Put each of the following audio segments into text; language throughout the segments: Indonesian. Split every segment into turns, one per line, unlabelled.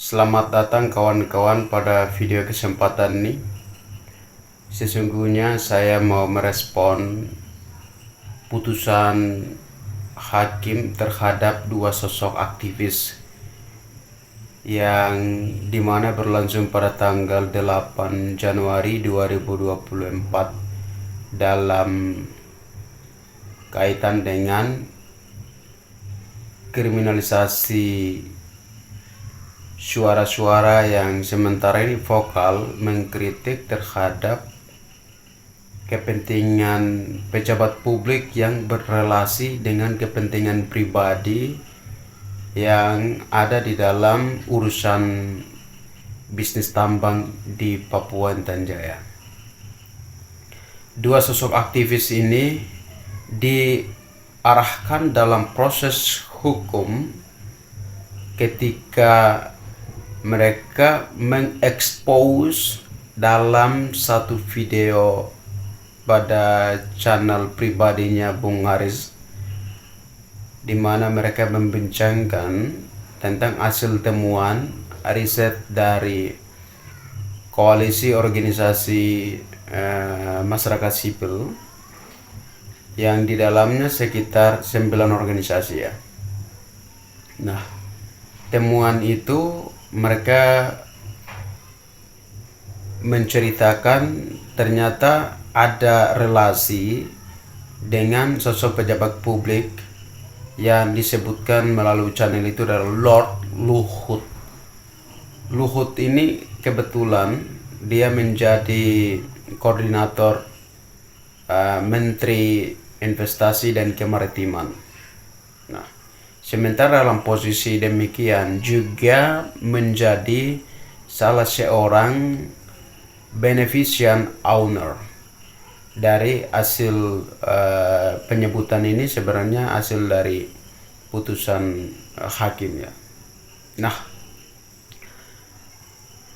Selamat datang kawan-kawan pada video kesempatan ini. Sesungguhnya saya mau merespon putusan hakim terhadap dua sosok aktivis yang dimana berlangsung pada tanggal 8 Januari 2024 dalam kaitan dengan kriminalisasi suara-suara yang sementara ini vokal mengkritik terhadap kepentingan pejabat publik yang berrelasi dengan kepentingan pribadi yang ada di dalam urusan bisnis tambang di Papua Intan Jaya. Dua sosok aktivis ini diarahkan dalam proses hukum ketika mereka mengekspos dalam satu video pada channel pribadinya Bung Haris, di mana mereka membincangkan tentang hasil temuan riset dari koalisi organisasi masyarakat sipil yang di dalamnya sekitar 9 organisasi ya. Nah, temuan itu mereka menceritakan ternyata ada relasi dengan sosok pejabat publik yang disebutkan melalui channel itu adalah Lord Luhut. Luhut ini kebetulan dia menjadi koordinator Menteri Investasi dan Kemaritiman. Nah, sementara dalam posisi demikian juga menjadi salah seorang beneficial owner dari hasil penyebutan ini. Sebenarnya hasil dari putusan hakim ya. Nah,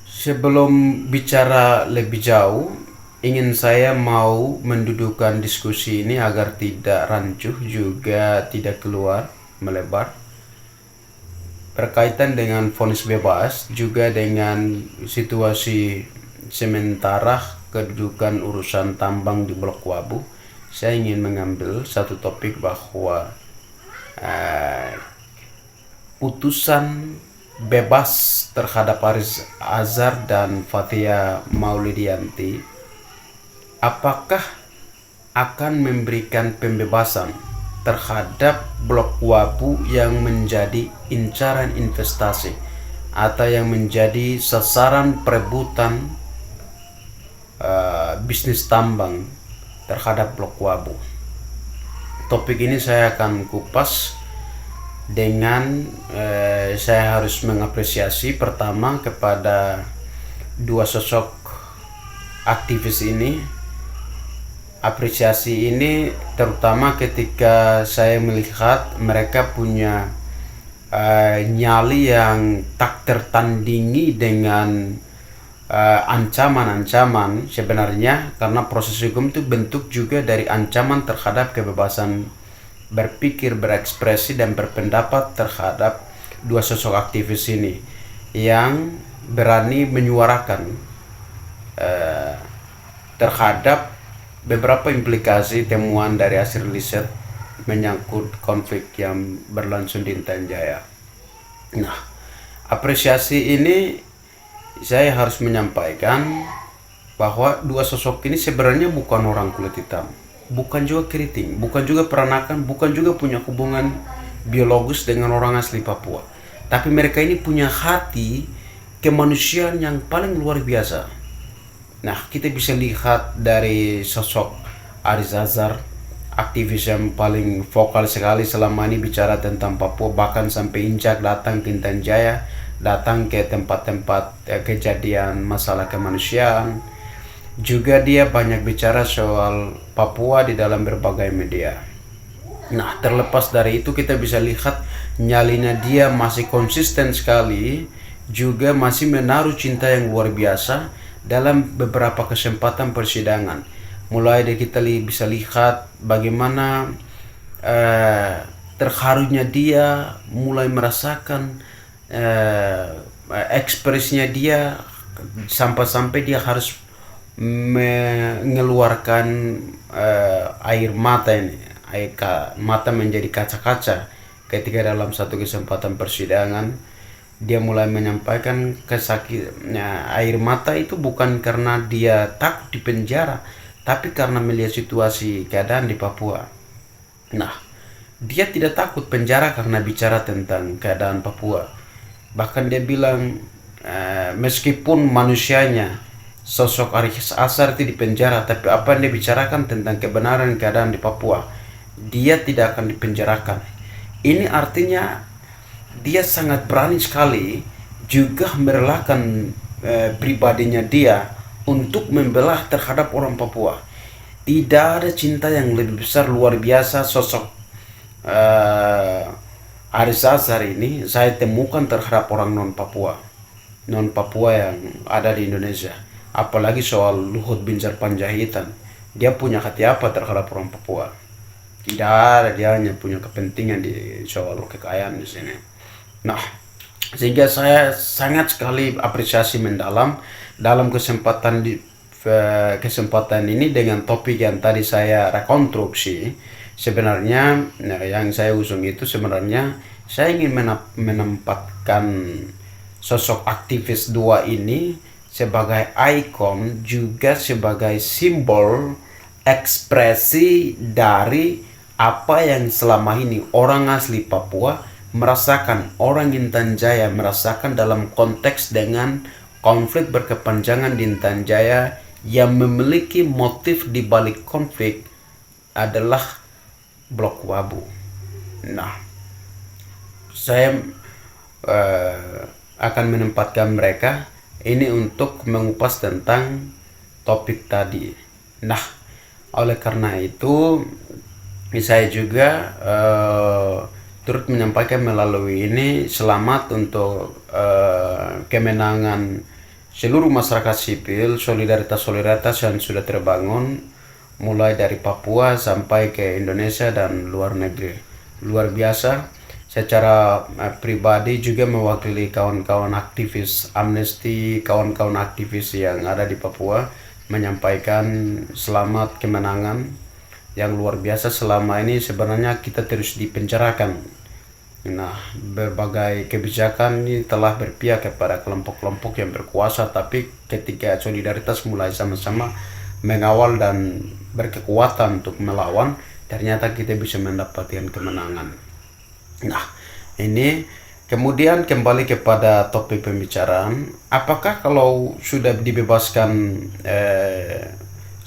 sebelum bicara lebih jauh, ingin saya mau mendudukkan diskusi ini agar tidak rancuh juga tidak keluar melebar, berkaitan dengan vonis bebas juga dengan situasi sementara kedudukan urusan tambang di Blok Wabu. Saya ingin mengambil satu topik bahwa putusan bebas terhadap Haris Azhar dan Fathia Maulidiyanti apakah akan memberikan pembebasan terhadap Blok Wabu yang menjadi incaran investasi atau yang menjadi sasaran perebutan bisnis tambang terhadap Blok Wabu. Topik ini saya akan kupas dengan saya harus mengapresiasi pertama kepada dua sosok aktivis ini. Apresiasi ini terutama ketika saya melihat mereka punya nyali yang tak tertandingi dengan ancaman-ancaman sebenarnya, karena proses hukum itu bentuk juga dari ancaman terhadap kebebasan berpikir, berekspresi, dan berpendapat terhadap dua sosok aktivis ini yang berani menyuarakan terhadap beberapa implikasi temuan dari hasil riset menyangkut konflik yang berlangsung di Intan Jaya. Nah, apresiasi ini saya harus menyampaikan bahwa dua sosok ini sebenarnya bukan orang kulit hitam, bukan juga keriting, bukan juga peranakan, bukan juga punya hubungan biologis dengan orang asli Papua. Tapi mereka ini punya hati kemanusiaan yang paling luar biasa. Nah, kita bisa lihat dari sosok Haris Azhar, aktivis yang paling vokal sekali selama ini bicara tentang Papua, bahkan sampai injak datang ke Intan Jaya, datang ke tempat-tempat kejadian masalah kemanusiaan. Juga dia banyak bicara soal Papua di dalam berbagai media. Nah, terlepas dari itu kita bisa lihat nyalinya dia masih konsisten sekali, juga masih menaruh cinta yang luar biasa dalam beberapa kesempatan persidangan. Mulai dari kita bisa lihat bagaimana terharunya dia mulai merasakan ekspresinya dia sampai-sampai dia harus mengeluarkan air mata ini, mata menjadi kaca-kaca ketika dalam satu kesempatan persidangan dia mulai menyampaikan kesakitnya. Air mata itu bukan karena dia takut di penjara, tapi karena melihat situasi keadaan di Papua. Nah, dia tidak takut penjara karena bicara tentang keadaan Papua. Bahkan dia bilang meskipun manusianya sosok Aris Azhar itu di penjara, tapi apa yang dia bicarakan tentang kebenaran keadaan di Papua, dia tidak akan dipenjarakan. Ini artinya dia sangat berani sekali juga merelakan pribadinya dia untuk membelah terhadap orang Papua. Tidak ada cinta yang lebih besar, luar biasa sosok Aris Azhar ini saya temukan terhadap orang non Papua yang ada di Indonesia. Apalagi soal Luhut Binsar Panjaitan, dia punya hati apa terhadap orang Papua? Tidak ada, dia hanya punya kepentingan di soal kekayaan di sini. Nah, sehingga saya sangat sekali apresiasi mendalam dalam kesempatan ini dengan topik yang tadi saya rekonstruksi. Sebenarnya yang saya usung itu sebenarnya saya ingin menempatkan sosok aktivis dua ini sebagai ikon, juga sebagai simbol ekspresi dari apa yang selama ini orang asli Papua merasakan, orang Intan Jaya merasakan dalam konteks dengan konflik berkepanjangan di Intan Jaya, yang memiliki motif di balik konflik adalah Blok Wabu. Nah, saya akan menempatkan mereka ini untuk mengupas tentang topik tadi. Nah, oleh karena itu saya juga turut menyampaikan melalui ini selamat untuk kemenangan seluruh masyarakat sipil, solidaritas yang sudah terbangun mulai dari Papua sampai ke Indonesia dan luar negeri. Luar biasa. Secara pribadi juga mewakili kawan-kawan aktivis Amnesty, kawan-kawan aktivis yang ada di Papua, menyampaikan selamat kemenangan yang luar biasa. Selama ini sebenarnya kita terus dipenjarakan. Nah, berbagai kebijakan ini telah berpihak kepada kelompok-kelompok yang berkuasa, tapi ketika solidaritas mulai sama-sama mengawal dan berkekuatan untuk melawan, ternyata kita bisa mendapatkan kemenangan. Nah, ini kemudian kembali kepada topik pembicaraan. Apakah kalau sudah dibebaskan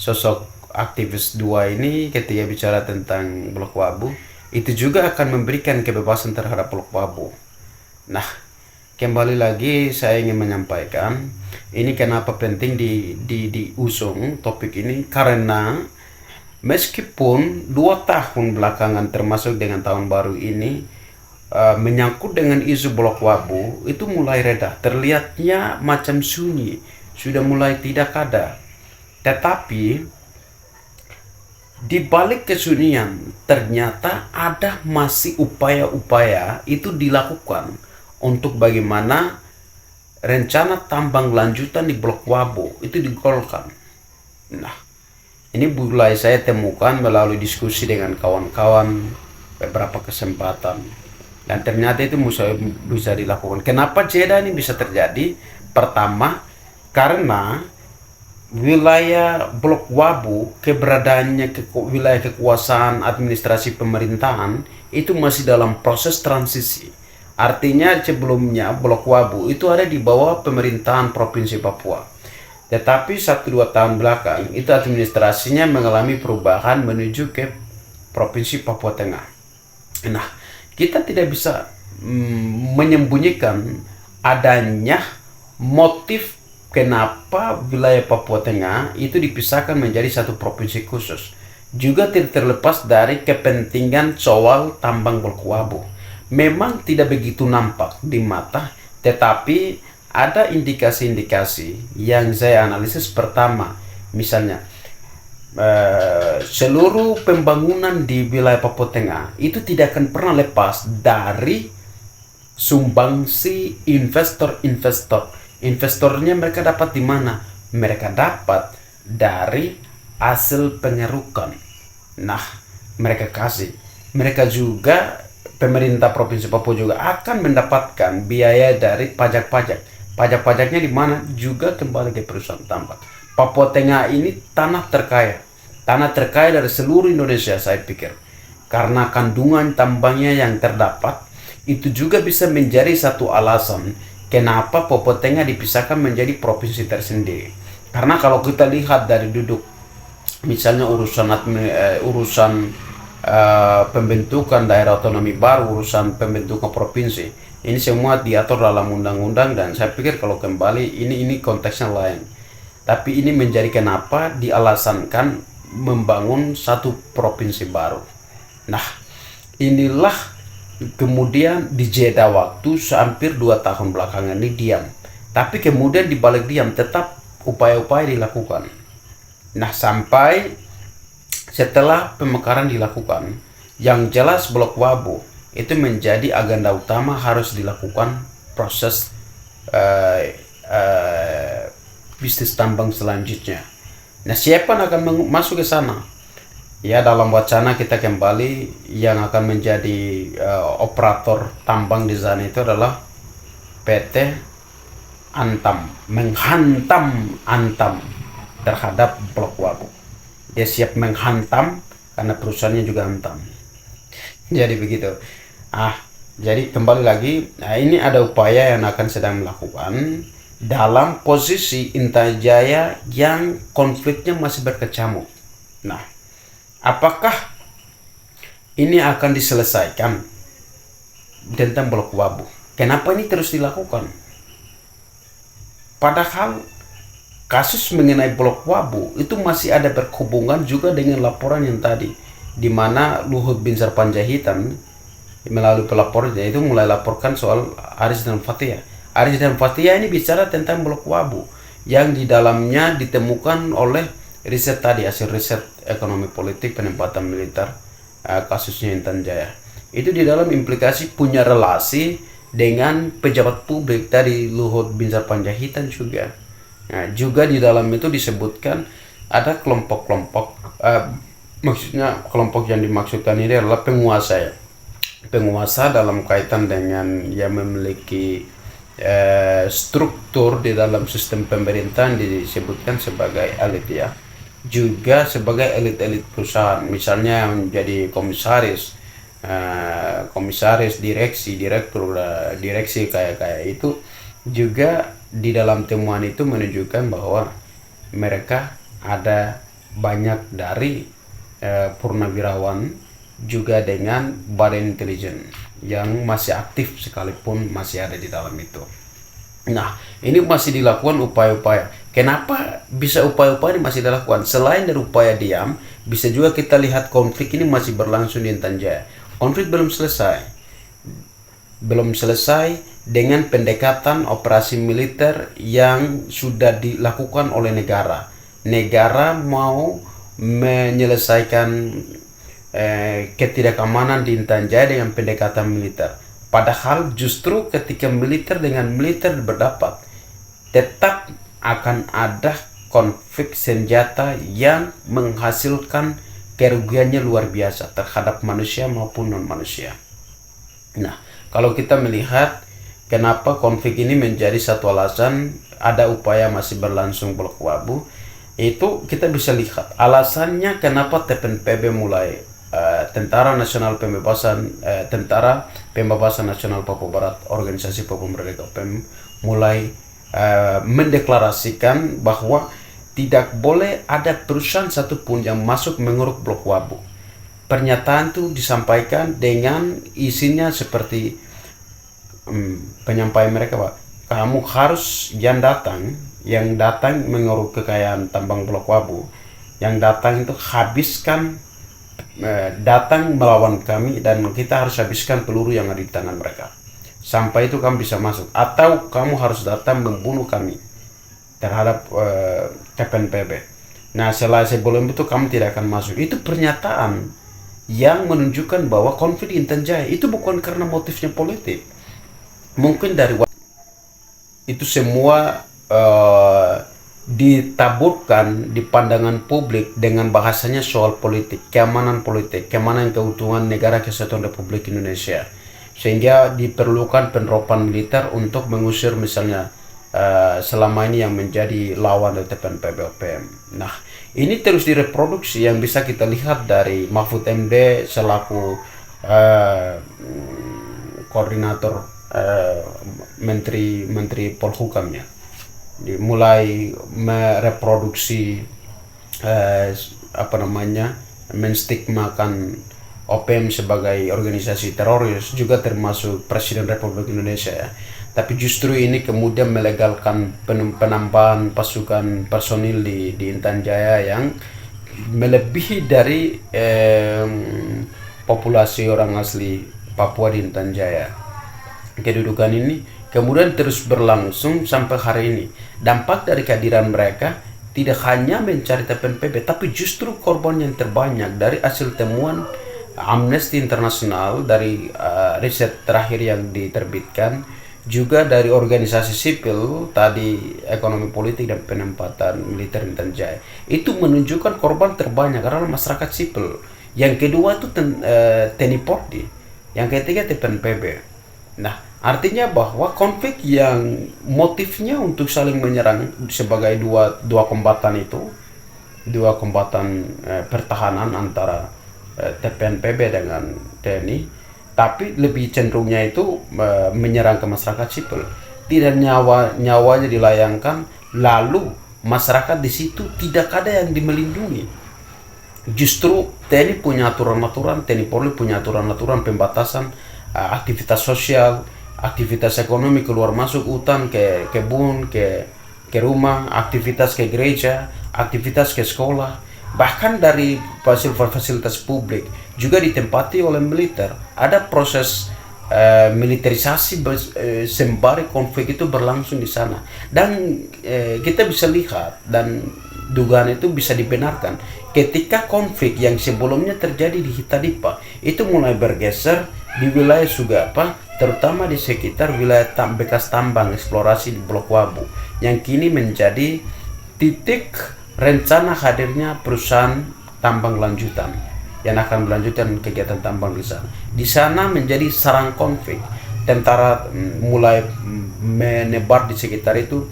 sosok aktivis dua ini ketika bicara tentang Blok Wabu, itu juga akan memberikan kebebasan terhadap Blok Wabu? Nah, kembali lagi saya ingin menyampaikan ini kenapa penting diusung topik ini, karena meskipun 2 tahun belakangan termasuk dengan tahun baru ini menyangkut dengan isu Blok Wabu itu mulai reda, terlihatnya macam sunyi, sudah mulai tidak ada. Tetapi di balik kesunyian ternyata ada masih upaya-upaya itu dilakukan untuk bagaimana rencana tambang lanjutan di Blok Wabu itu digolkan. Nah, ini mulai saya temukan melalui diskusi dengan kawan-kawan beberapa kesempatan. Dan ternyata itu bisa dilakukan. Kenapa jeda ini bisa terjadi? Pertama, karena wilayah Blok Wabu, keberadaannya wilayah kekuasaan administrasi pemerintahan itu masih dalam proses transisi. Artinya sebelumnya Blok Wabu itu ada di bawah pemerintahan Provinsi Papua. Tetapi 1-2 tahun belakang itu administrasinya mengalami perubahan menuju ke Provinsi Papua Tengah. Nah, kita tidak bisa menyembunyikan adanya motif kenapa wilayah Papua Tengah itu dipisahkan menjadi satu provinsi khusus. Juga tidak terlepas dari kepentingan soal tambang Blok Wabu. Memang tidak begitu nampak di mata, tetapi ada indikasi-indikasi yang saya analisis. Pertama, misalnya seluruh pembangunan di wilayah Papua Tengah itu tidak akan pernah lepas dari sumbangsi investor-investor. Investornya mereka dapat di mana? Mereka dapat dari hasil pengerukan. Nah, mereka kasih. Mereka juga, pemerintah Provinsi Papua juga akan mendapatkan biaya dari pajak-pajak. Pajak-pajaknya di mana? Juga kembali ke perusahaan tambang. Papua Tengah ini tanah terkaya. Tanah terkaya dari seluruh Indonesia, saya pikir. Karena kandungan tambangnya yang terdapat, itu juga bisa menjadi satu alasan kenapa Papua Tengah dipisahkan menjadi provinsi tersendiri. Karena kalau kita lihat dari duduk, misalnya urusan pembentukan daerah otonomi baru, urusan pembentukan provinsi, ini semua diatur dalam undang-undang, dan saya pikir kalau kembali ini konteksnya lain. Tapi ini menjadi kenapa dialasankan membangun satu provinsi baru. Nah, inilah kemudian di jeda waktu hampir 2 tahun belakangan ini diam. Tapi kemudian di balik diam tetap upaya-upaya dilakukan. Nah, sampai setelah pemekaran dilakukan, yang jelas Blok Wabu itu menjadi agenda utama, harus dilakukan proses bisnis tambang selanjutnya. Nah, siapa yang akan masuk ke sana? Ya, dalam wacana kita kembali, yang akan menjadi operator tambang di sana itu adalah PT Antam, menghantam Antam terhadap Blok Wabu. Dia siap menghantam karena perusahaannya juga Antam. Jadi begitu. Jadi kembali lagi, ini ada upaya yang akan sedang melakukan dalam posisi Intan Jaya yang konfliknya masih berkecamuk. Nah, apakah ini akan diselesaikan tentang Blok Wabu? Kenapa ini terus dilakukan? Padahal kasus mengenai Blok Wabu itu masih ada berhubungan juga dengan laporan yang tadi, di mana Luhut Binsar Panjaitan melalui pelapornya itu mulai laporkan soal Aris dan Fathia. Aris dan Fathia ini bicara tentang Blok Wabu yang di dalamnya ditemukan oleh riset tadi, hasil riset ekonomi politik penempatan militer, kasusnya Intan Jaya. Itu di dalam implikasi punya relasi dengan pejabat publik dari Luhut Binsar Panjaitan juga. Nah, juga di dalam itu disebutkan ada kelompok-kelompok, maksudnya kelompok yang dimaksudkan ini adalah penguasa ya. Penguasa dalam kaitan dengan yang memiliki struktur di dalam sistem pemerintahan disebutkan sebagai elit ya. Juga sebagai elit-elit perusahaan, misalnya yang menjadi komisaris, direksi, direktur, direksi kayak itu juga di dalam temuan itu menunjukkan bahwa mereka ada banyak dari purnawirawan juga dengan badan intelijen yang masih aktif sekalipun masih ada di dalam itu. Nah, ini masih dilakukan upaya-upaya. Kenapa bisa upaya-upaya ini masih dilakukan? Selain dari upaya diam, bisa juga kita lihat konflik ini masih berlangsung di Intan Jaya. Konflik belum selesai. Belum selesai dengan pendekatan operasi militer yang sudah dilakukan oleh negara. Negara mau menyelesaikan ketidakamanan di Intan Jaya dengan pendekatan militer. Padahal justru ketika militer dengan militer berdapat, tetap akan ada konflik senjata yang menghasilkan kerugiannya luar biasa terhadap manusia maupun non manusia. Nah, kalau kita melihat kenapa konflik ini menjadi satu alasan ada upaya masih berlangsung Blok Wabu, itu kita bisa lihat alasannya kenapa TPNPB mulai Tentara Pembebasan Nasional Papua Barat, Organisasi Papua Merdeka PEM, mulai mendeklarasikan bahwa tidak boleh ada perusahaan satupun yang masuk menguruk Blok Wabu. Pernyataan itu disampaikan dengan isinya seperti penyampaian mereka, Pak, kamu harus yang datang menguruk kekayaan tambang Blok Wabu, yang datang itu habiskan, datang melawan kami, dan kita harus habiskan peluru yang ada di tangan mereka. Sampai itu kamu bisa masuk, atau kamu harus datang membunuh kami terhadap TPNPB. Nah, sebelum itu kamu tidak akan masuk. Itu pernyataan yang menunjukkan bahwa konflik Intan Jaya itu bukan karena motifnya politik. mungkin dari itu semua ditaburkan di pandangan publik dengan bahasanya soal politik, keamanan keutuhan negara kesatuan Republik Indonesia, sehingga diperlukan penerapan militer untuk mengusir misalnya selama ini yang menjadi lawan dari TPNPB OPM. Nah, ini terus direproduksi yang bisa kita lihat dari Mahfud MD selaku koordinator Menteri Polhukamnya, dimulai mereproduksi menstigmakan OPM sebagai organisasi teroris, juga termasuk Presiden Republik Indonesia ya. Tapi justru ini kemudian melegalkan penambahan pasukan personil di Intan Jaya yang melebihi dari populasi orang asli Papua di Intan Jaya. Kedudukan ini kemudian terus berlangsung sampai hari ini. Dampak dari kehadiran mereka tidak hanya mencari TPNPB, tapi justru korban yang terbanyak dari hasil temuan Amnesty International, dari riset terakhir yang diterbitkan, juga dari organisasi sipil tadi, ekonomi politik dan penempatan militer Intan Jaya, itu menunjukkan korban terbanyak adalah masyarakat sipil. Yang kedua itu TNI Polri, yang ketiga TPNPB. Nah, artinya bahwa konflik yang motifnya untuk saling menyerang sebagai dua kombatan itu, dua kombatan pertahanan antara TPNPB dengan TNI, tapi lebih cenderungnya itu menyerang ke masyarakat sipil. Tidak nyawanya dilayangkan, lalu masyarakat di situ tidak ada yang melindungi. Justru TNI punya aturan-aturan, TNI Polri punya aturan-aturan pembatasan aktivitas sosial, aktivitas ekonomi, keluar masuk hutan, ke kebun, ke rumah, aktivitas ke gereja, aktivitas ke sekolah, bahkan dari fasilitas publik juga ditempati oleh militer. Ada proses militerisasi sembari konflik itu berlangsung di sana, dan kita bisa lihat dan dugaan itu bisa dibenarkan ketika konflik yang sebelumnya terjadi di Hitadipa itu mulai bergeser di wilayah Sugapa, terutama di sekitar wilayah bekas tambang eksplorasi di Blok Wabu, yang kini menjadi titik rencana hadirnya perusahaan tambang lanjutan yang akan melanjutkan kegiatan tambang di sana. Di sana menjadi sarang konflik, tentara mulai menebar di sekitar itu,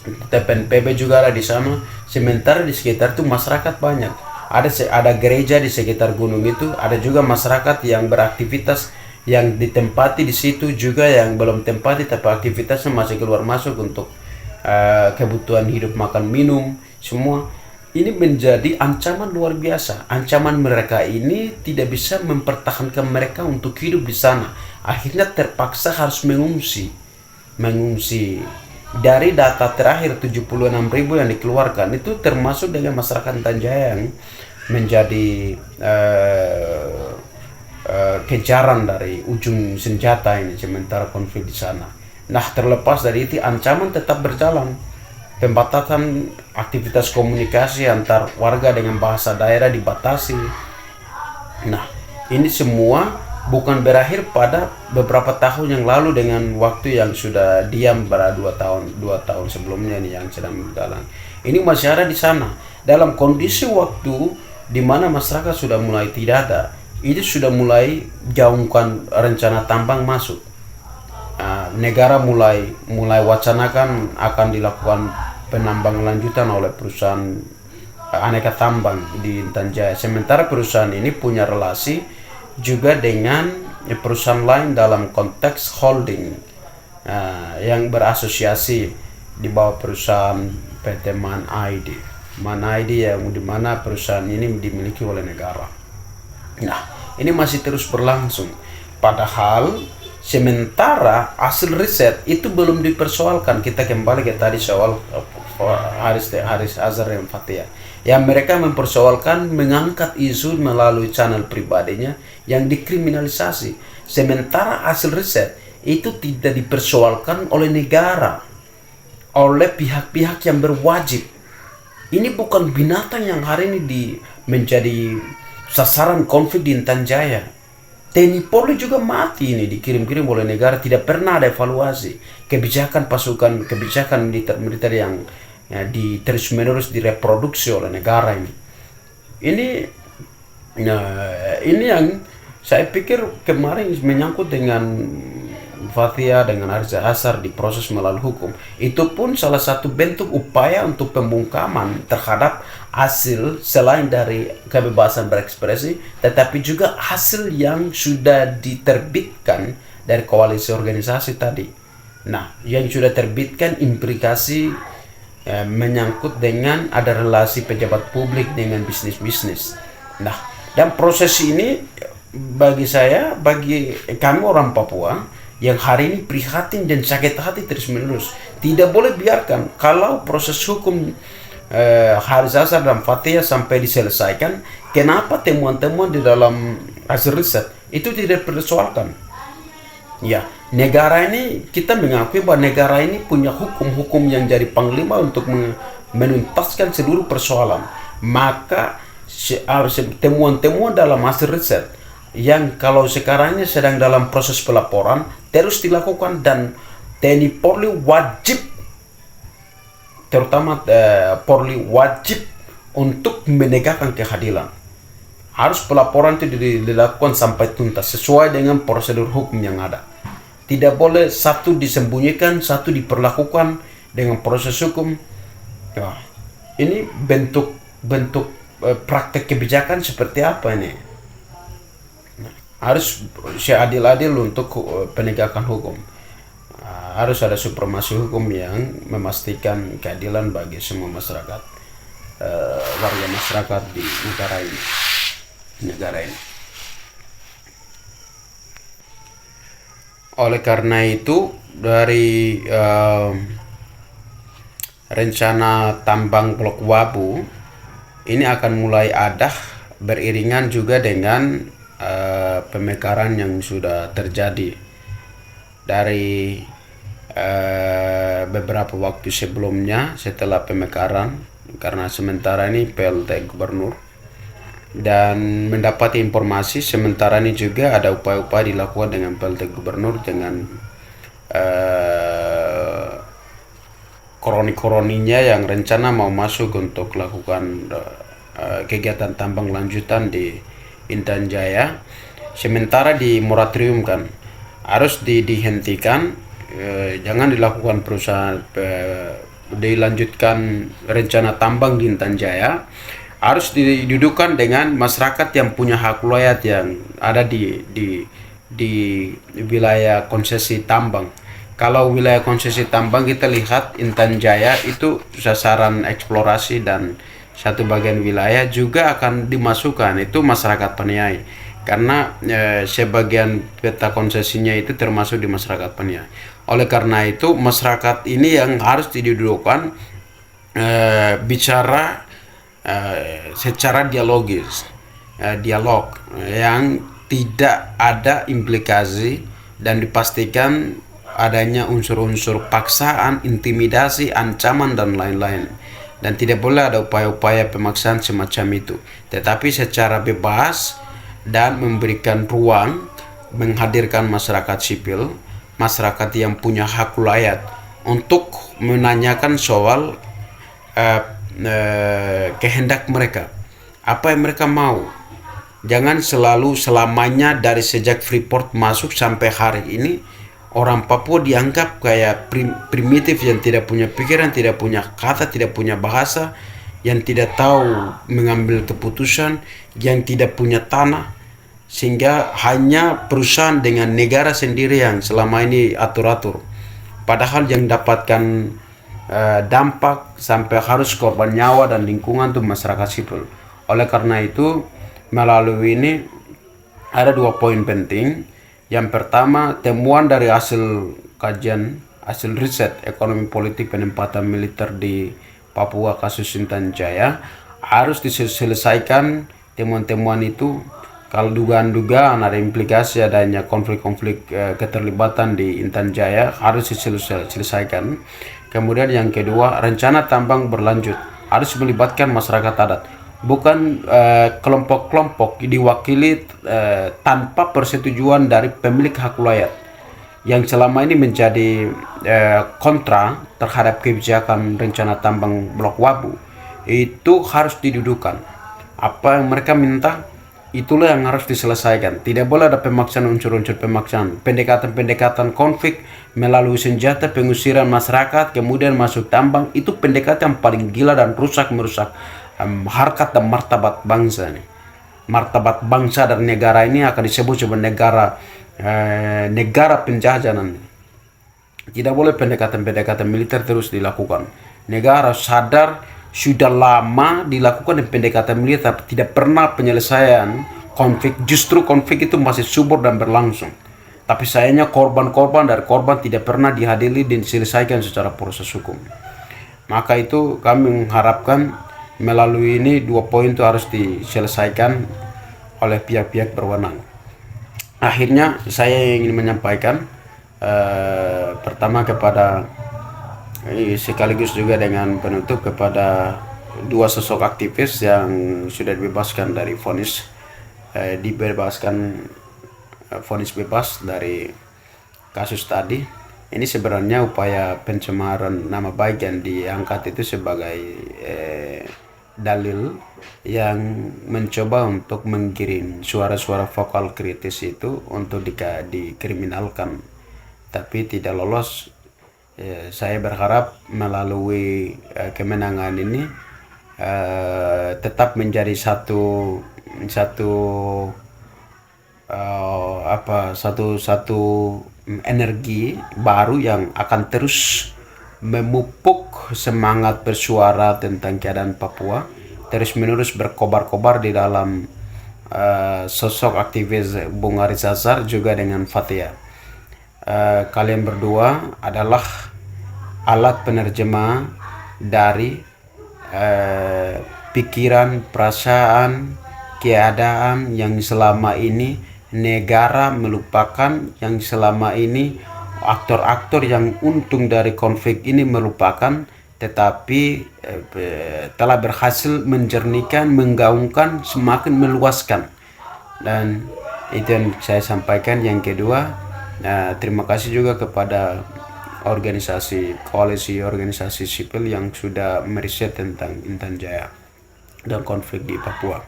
TPNPB juga ada di sana. Sementara di sekitar itu masyarakat banyak. Ada gereja di sekitar gunung itu, ada juga masyarakat yang beraktivitas yang ditempati di situ, juga yang belum tempati tapi aktivitasnya masih keluar masuk untuk kebutuhan hidup, makan, minum, semua. Ini menjadi ancaman luar biasa. Ancaman mereka ini tidak bisa mempertahankan mereka untuk hidup di sana. Akhirnya terpaksa harus mengungsi. Dari data terakhir 76.000 yang dikeluarkan itu termasuk dengan masyarakat Intan Jaya yang menjadi kejaran dari ujung senjata ini sementara konflik di sana. Nah, terlepas dari itu ancaman tetap berjalan. Pembatasan aktivitas komunikasi antar warga dengan bahasa daerah dibatasi. Nah, ini semua bukan berakhir pada beberapa tahun yang lalu dengan waktu yang sudah diam pada 2 tahun sebelumnya ini yang sedang berjalan. Ini masih ada di sana dalam kondisi waktu di mana masyarakat sudah mulai tidak ada. Itu sudah mulai gaungkan rencana tambang masuk. Negara mulai wacanakan akan dilakukan penambangan lanjutan oleh perusahaan aneka tambang di Intan Jaya. Sementara perusahaan ini punya relasi juga dengan perusahaan lain dalam konteks holding yang berasosiasi di bawah perusahaan PT Man ID yang dimana perusahaan ini dimiliki oleh negara. Nah, ini masih terus berlangsung. Padahal sementara hasil riset itu belum dipersoalkan. Kita kembali ke tadi soal Haris Azhar yang Fathia, yang mereka mempersoalkan mengangkat isu melalui channel pribadinya yang dikriminalisasi. Sementara hasil riset itu tidak dipersoalkan oleh negara, oleh pihak-pihak yang berwajib. Ini bukan binatang yang hari ini menjadi sasaran konflik di Intan Jaya. TNI Polri juga mati ini, dikirim-kirim oleh negara, tidak pernah ada evaluasi kebijakan pasukan, kebijakan militer yang terus menerus direproduksi oleh negara ini. Ini yang saya pikir kemarin menyangkut dengan Fathia dengan Arza Azhar diproses melalui hukum. Itu pun salah satu bentuk upaya untuk pembungkaman terhadap hasil selain dari kebebasan berekspresi, tetapi juga hasil yang sudah diterbitkan dari koalisi organisasi tadi. Nah, yang sudah terbitkan implikasi menyangkut dengan ada relasi pejabat publik dengan bisnis-bisnis. Nah, dan proses ini bagi saya, bagi kami orang Papua yang hari ini prihatin dan sakit hati terus menerus, tidak boleh biarkan kalau proses hukum Arza Azhar dan Fathia sampai diselesaikan. Kenapa temuan-temuan di dalam hasil riset itu tidak dipersoalkan? Ya, negara ini, kita mengakui bahwa negara ini punya hukum-hukum yang jadi panglima untuk menuntaskan seluruh persoalan. Maka temuan-temuan dalam hasil riset yang kalau sekarang ini sedang dalam proses pelaporan terus dilakukan, dan TNI Polri wajib, terutama Polri wajib untuk menegakkan keadilan. Harus pelaporan itu dilakukan sampai tuntas sesuai dengan prosedur hukum yang ada. Tidak boleh satu disembunyikan, satu diperlakukan dengan proses hukum. Ya, ini bentuk praktek kebijakan seperti apa ini? Harus seadil-adil untuk penegakan hukum. Harus ada supremasi hukum yang memastikan keadilan bagi semua masyarakat, warga masyarakat di negara ini. Oleh karena itu, dari rencana tambang Blok Wabu ini akan mulai ada beriringan juga dengan pemekaran yang sudah terjadi dari beberapa waktu sebelumnya setelah pemekaran, karena sementara ini PLT Gubernur, dan mendapat informasi sementara ini juga ada upaya-upaya dilakukan dengan PLT Gubernur dengan koroni-koroninya yang rencana mau masuk untuk lakukan kegiatan tambang lanjutan di Intan Jaya. Sementara di moratorium kan harus dihentikan, jangan dilakukan perusahaan, dilanjutkan rencana tambang di Intan Jaya, harus didudukkan dengan masyarakat yang punya hak wilayah yang ada di wilayah konsesi tambang. Kalau wilayah konsesi tambang kita lihat Intan Jaya itu sasaran eksplorasi, dan satu bagian wilayah juga akan dimasukkan itu masyarakat Paniai, karena sebagian peta konsesinya itu termasuk di masyarakat Paniai. Oleh karena itu masyarakat ini yang harus didudukkan, bicara secara dialogis, dialog yang tidak ada implikasi dan dipastikan adanya unsur-unsur paksaan, intimidasi, ancaman dan lain-lain. Dan tidak boleh ada upaya-upaya pemaksaan semacam itu, tetapi secara bebas dan memberikan ruang, menghadirkan masyarakat sipil, masyarakat yang punya hak rakyat untuk menanyakan soal kehendak mereka, apa yang mereka mau. Jangan selalu selamanya dari sejak Freeport masuk sampai hari ini orang Papua dianggap kayak primitif, yang tidak punya pikiran, tidak punya kata, tidak punya bahasa, yang tidak tahu mengambil keputusan, yang tidak punya tanah, sehingga hanya perusahaan dengan negara sendiri yang selama ini atur-atur. Padahal yang dapatkan dampak sampai harus korban nyawa dan lingkungan itu masyarakat sipil. Oleh karena itu, melalui ini ada 2 poin penting. Yang pertama, temuan dari hasil kajian, hasil riset ekonomi politik penempatan militer di Papua kasus Intan Jaya harus diselesaikan. Temuan-temuan itu, kalau dugaan-dugaan ada implikasi adanya konflik-konflik keterlibatan di Intan Jaya harus diselesaikan. Kemudian yang kedua, rencana tambang berlanjut harus melibatkan masyarakat adat. bukan kelompok-kelompok diwakili tanpa persetujuan dari pemilik hak wilayah yang selama ini menjadi kontra terhadap kebijakan rencana tambang Blok Wabu. Itu harus didudukan. Apa yang mereka minta, itulah yang harus diselesaikan. Tidak boleh ada pemaksaan, unsur-unsur pemaksaan, pendekatan-pendekatan konflik melalui senjata, pengusiran masyarakat, kemudian masuk tambang. Itu pendekatan yang paling gila dan merusak harkat dan martabat bangsa nih. Martabat bangsa dan negara ini akan disebut sebagai negara penjajah nanti. Tidak boleh pendekatan-pendekatan militer terus dilakukan. Negara sadar sudah lama dilakukan pendekatan militer, tidak pernah penyelesaian konflik. Justru konflik itu masih subur dan berlangsung. Tapi sayangnya korban-korban dari korban tidak pernah dihadiri dan diselesaikan secara proses hukum. Maka itu kami mengharapkan melalui ini 2 poin itu harus diselesaikan oleh pihak-pihak berwenang. Akhirnya saya ingin menyampaikan pertama kepada sekaligus juga dengan penutup kepada 2 sosok aktivis yang sudah dibebaskan dari vonis vonis bebas dari kasus tadi. Ini sebenarnya upaya pencemaran nama baik yang diangkat itu sebagai dalil yang mencoba untuk menggiring suara-suara vokal kritis itu untuk dikriminalkan, tapi tidak lolos. Saya berharap melalui kemenangan ini tetap menjadi satu energi baru yang akan terus memupuk semangat bersuara tentang keadaan Papua, terus menerus berkobar-kobar di dalam sosok aktivis Bung Haris Azhar juga dengan Fathia. Kalian berdua adalah alat penerjemah dari pikiran, perasaan, keadaan yang selama ini negara melupakan, yang selama ini aktor-aktor yang untung dari konflik ini melupakan, tetapi telah berhasil menjernihkan, menggaungkan, semakin meluaskan. Dan itu yang saya sampaikan. Yang kedua, terima kasih juga kepada koalisi organisasi sipil yang sudah meriset tentang Intan Jaya dan konflik di Papua.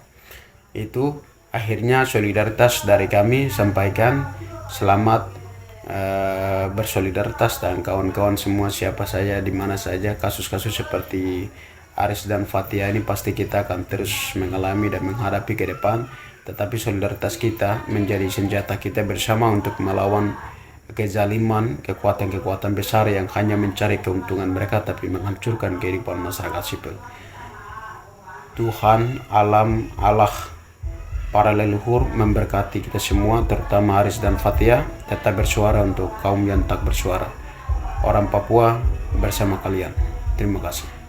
Itu akhirnya solidaritas dari kami sampaikan. Selamat bersolidaritas dan kawan-kawan semua, siapa saja di mana saja. Kasus-kasus seperti Aris dan Fathia ini pasti kita akan terus mengalami dan menghadapi ke depan, tetapi solidaritas kita menjadi senjata kita bersama untuk melawan kezaliman, kekuatan-kekuatan besar yang hanya mencari keuntungan mereka tapi menghancurkan kehidupan masyarakat sipil. Tuhan, alam, Allah, para leluhur memberkati kita semua, terutama Haris dan Fathia. Tetap bersuara untuk kaum yang tak bersuara. Orang Papua bersama kalian. Terima kasih.